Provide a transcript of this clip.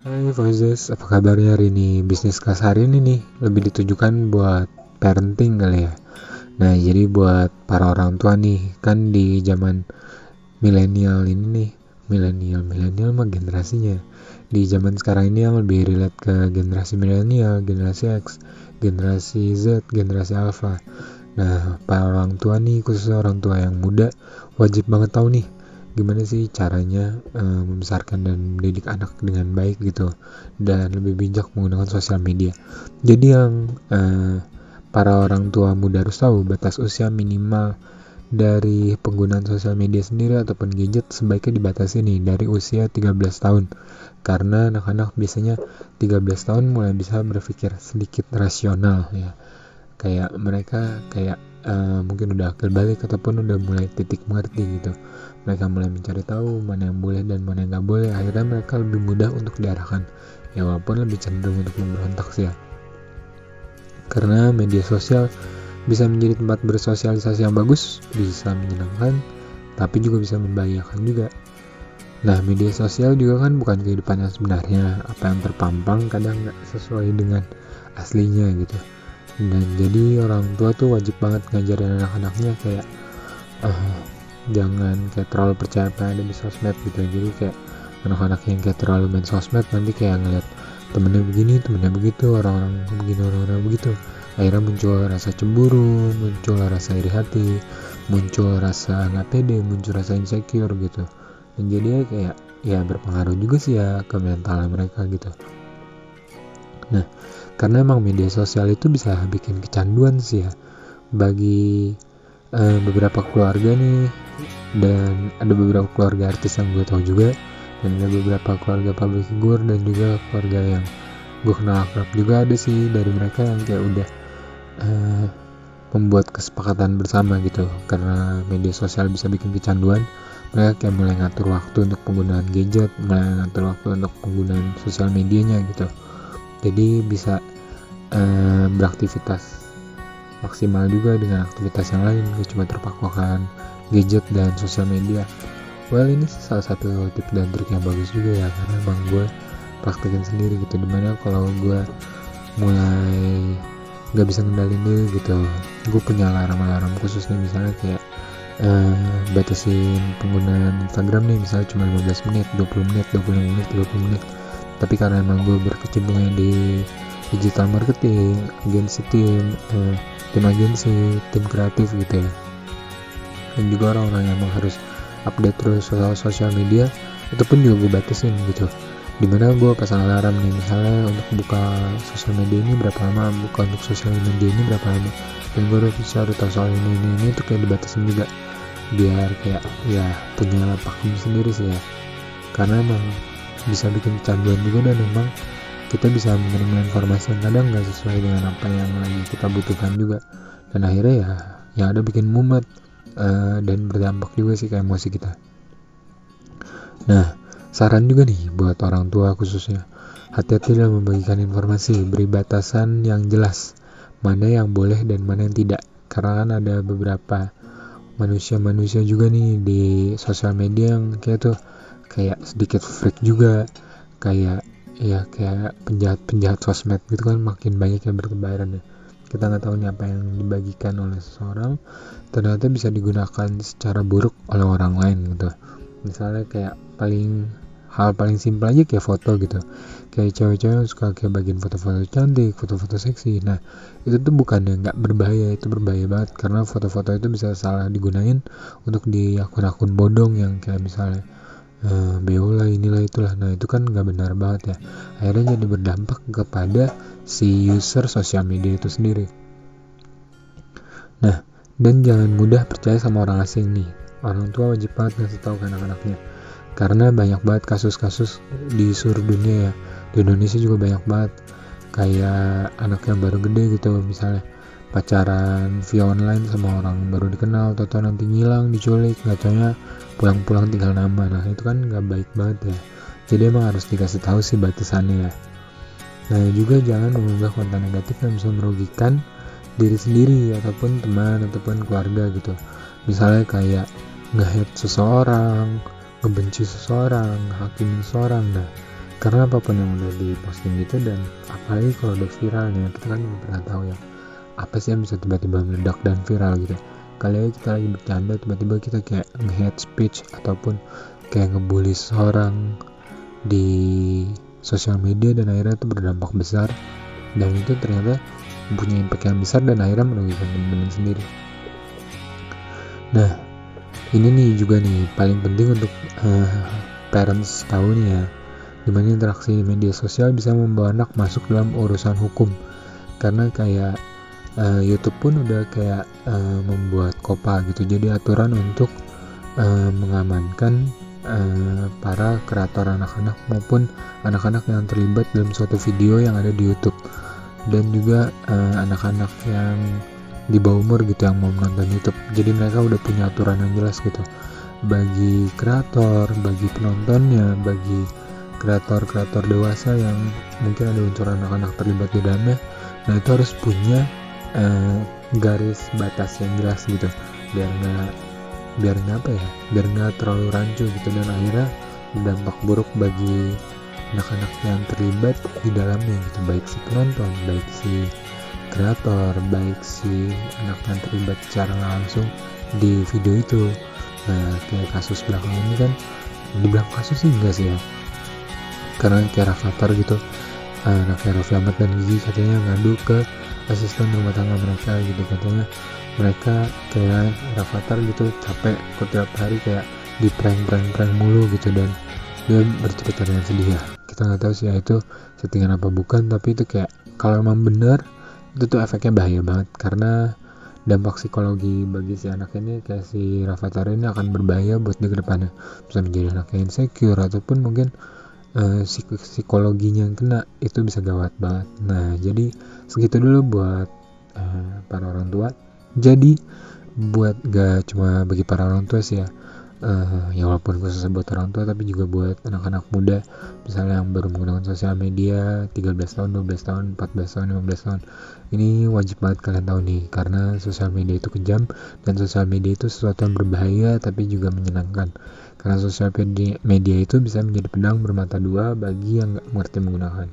Hai Fauzes, apa kabarnya hari ini? Bisnis kelas hari ini nih, lebih ditujukan buat parenting kali ya. Nah, jadi buat para orang tua nih, kan di zaman milenial ini nih, milenial mah generasinya. Di zaman sekarang ini yang lebih relate ke generasi milenial, generasi X, generasi Z, generasi Alpha. Nah, para orang tua nih, khususnya orang tua yang muda, wajib banget tahu nih gimana sih caranya membesarkan dan mendidik anak dengan baik gitu, dan lebih bijak menggunakan sosial media. Jadi yang para orang tua muda harus tahu batas usia minimal dari penggunaan sosial media sendiri ataupun gadget sebaiknya dibatasi nih dari usia 13 tahun, karena anak-anak biasanya 13 tahun mulai bisa berpikir sedikit rasional ya, kayak mereka kayak mungkin udah akil balik ataupun udah mulai titik mengerti gitu. Mereka mulai mencari tahu mana yang boleh dan mana yang nggak boleh. Akhirnya mereka lebih mudah untuk diarahkan, ya walaupun lebih cenderung untuk memberontak sih ya, karena media sosial bisa menjadi tempat bersosialisasi yang bagus, bisa menyenangkan, tapi juga bisa membahayakan juga. Nah, media sosial juga kan bukan kehidupan yang sebenarnya. Apa yang terpampang kadang nggak sesuai dengan aslinya gitu. Dan jadi orang tua tuh wajib banget ngajarin anak-anaknya kayak jangan kayak terlalu percaya apa yang ada di sosmed gitu. Jadi kayak anak-anak yang kayak terlalu main sosmed nanti kayak ngeliat temennya begini, temennya begitu, orang-orang begini, orang-orang begitu. Akhirnya muncul rasa cemburu, muncul rasa iri hati, muncul rasa nggak pede, muncul rasa insecure gitu. Dan jadinya kayak ya berpengaruh juga sih ya ke mental mereka gitu. Nah, karena emang media sosial itu bisa bikin kecanduan sih ya bagi beberapa keluarga nih, dan ada beberapa keluarga artis yang gue tahu juga, dan ada beberapa keluarga public figure dan juga keluarga yang gue kenal akrab juga ada sih dari mereka yang kayak udah membuat kesepakatan bersama gitu. Karena media sosial bisa bikin kecanduan, mereka kayak mulai ngatur waktu untuk penggunaan gadget, mulai ngatur waktu untuk penggunaan sosial medianya gitu. Jadi bisa beraktivitas maksimal juga dengan aktivitas yang lain, gak cuma terpakukan gadget dan sosial media. Well, ini salah satu tips dan trik yang bagus juga ya, karena emang gue praktekin sendiri gitu, dimana kalau gue mulai gak bisa ngendalin dulu gitu, gue punya alarm khusus nih, misalnya kayak batasin penggunaan Instagram nih, misalnya cuma 15 menit, 20 menit, 25 menit, 30 menit. Tapi karena emang gue berkecimpung di digital marketing, agensi tim agensi, tim kreatif gitu ya, dan juga orang-orang yang emang harus update terus soal sosial media, itu pun juga gue batasin gitu, dimana gue pasang alarm nih, misalnya untuk buka sosial media ini berapa lama, buka untuk sosial media ini berapa lama, dan gue udah bisa tahu soal ini itu kayak dibatasin juga, biar kayak ya punya pakem sendiri sih ya, karena emang bisa bikin kecanduan juga, dan emang kita bisa menerima informasi yang kadang nggak sesuai dengan apa yang lagi kita butuhkan juga, dan akhirnya ya yang ada bikin mumet dan berdampak juga sih ke emosi kita. Nah, saran juga nih buat orang tua khususnya, hati-hati dalam membagikan informasi, beri batasan yang jelas mana yang boleh dan mana yang tidak, karena kan ada beberapa manusia juga nih di sosial media yang kayak sedikit freak juga, kayak penjahat sosmed gitu kan, makin banyak yang bertebaran ya. Kita nggak tahu nih apa yang dibagikan oleh seseorang ternyata bisa digunakan secara buruk oleh orang lain gitu. Misalnya kayak hal paling simpel aja kayak foto gitu, kayak cewek-cewek yang suka kayak bagiin foto-foto cantik, foto-foto seksi. Nah, itu tuh bukannya nggak berbahaya, itu berbahaya banget, karena foto-foto itu bisa salah digunain untuk di akun-akun bodong yang kayak misalnya beola inilah itulah. Nah, itu kan nggak benar banget ya, akhirnya jadi berdampak kepada si user sosial media itu sendiri. Nah, dan jangan mudah percaya sama orang asing nih. Orang tua wajib banget ngasih tahu ke anak-anaknya, karena banyak banget kasus-kasus di seluruh dunia ya, di Indonesia juga banyak banget, kayak anak yang baru gede gitu, misalnya pacaran via online sama orang baru dikenal, tau nanti ngilang, diculik, nggak taunya pulang-pulang tinggal nama. Nah, itu kan nggak baik banget ya, jadi emang harus dikasih tahu sih batasannya ya. Nah, juga jangan mengunggah konten negatif yang bisa merugikan diri sendiri ataupun teman ataupun keluarga gitu, misalnya kayak nge-hate seseorang, ngebenci seseorang, hakimin seseorang. Nah, karena apapun yang udah diposting gitu, dan apalagi kalau udah viral nih, kita kan nggak pernah tahu ya apa sih yang bisa tiba-tiba meledak dan viral gitu. Kali aja kita lagi bercanda, tiba-tiba kita kayak nge-hate speech ataupun kayak ngebully seorang di sosial media, dan akhirnya itu berdampak besar, dan itu ternyata punya impact yang besar dan akhirnya merugikan teman-teman sendiri. Nah, ini nih juga nih paling penting untuk parents tahu nih ya, dimana interaksi media sosial bisa membawa anak masuk dalam urusan hukum. Karena kayak YouTube pun udah kayak membuat KOPA gitu, jadi aturan untuk mengamankan para kreator anak-anak maupun anak-anak yang terlibat dalam suatu video yang ada di YouTube, dan juga anak-anak yang di bawah umur gitu yang mau menonton YouTube. Jadi mereka udah punya aturan yang jelas gitu bagi kreator, bagi penontonnya, bagi kreator-kreator dewasa yang mungkin ada unsur anak-anak terlibat di dalamnya. Nah, itu harus punya garis batas yang jelas gitu, biar nggak terlalu rancu gitu, dan akhirnya berdampak buruk bagi anak-anak yang terlibat di dalamnya gitu, baik si penonton, baik si kreator, baik si anak yang terlibat secara langsung di video itu. Nah, kayak kasus belakang ini kan, dibilang kasus sih enggak sih ya, karena kayak Rafathar gitu, anaknya Raffi Ahmad dan Gigi katanya ngadu ke asisten rumah tangga mereka gitu. Katanya mereka kayak Rafathar gitu capek kok tiap hari kayak di prank mulu gitu, dan dia bercerita dengan sedih ya. Kita nggak tahu sih ya itu settingan apa bukan, tapi itu kayak kalau emang bener itu tuh efeknya bahaya banget, karena dampak psikologi bagi si anak ini, kayak si Rafathar ini, akan berbahaya buat dia ke depannya. Bisa menjadi anak yang insecure, ataupun mungkin psikologinya yang kena itu bisa gawat banget. Nah, jadi segitu dulu buat para orang tua. Jadi buat gak cuma bagi para orang tua sih ya, ya walaupun khususnya buat orang tua, tapi juga buat anak-anak muda misalnya yang baru menggunakan sosial media 13 tahun, 12 tahun, 14 tahun, 15 tahun. Ini wajib banget kalian tahu nih, karena sosial media itu kejam, dan sosial media itu sesuatu yang berbahaya tapi juga menyenangkan. Karena sosial media itu bisa menjadi pedang bermata dua bagi yang gak mengerti menggunakan.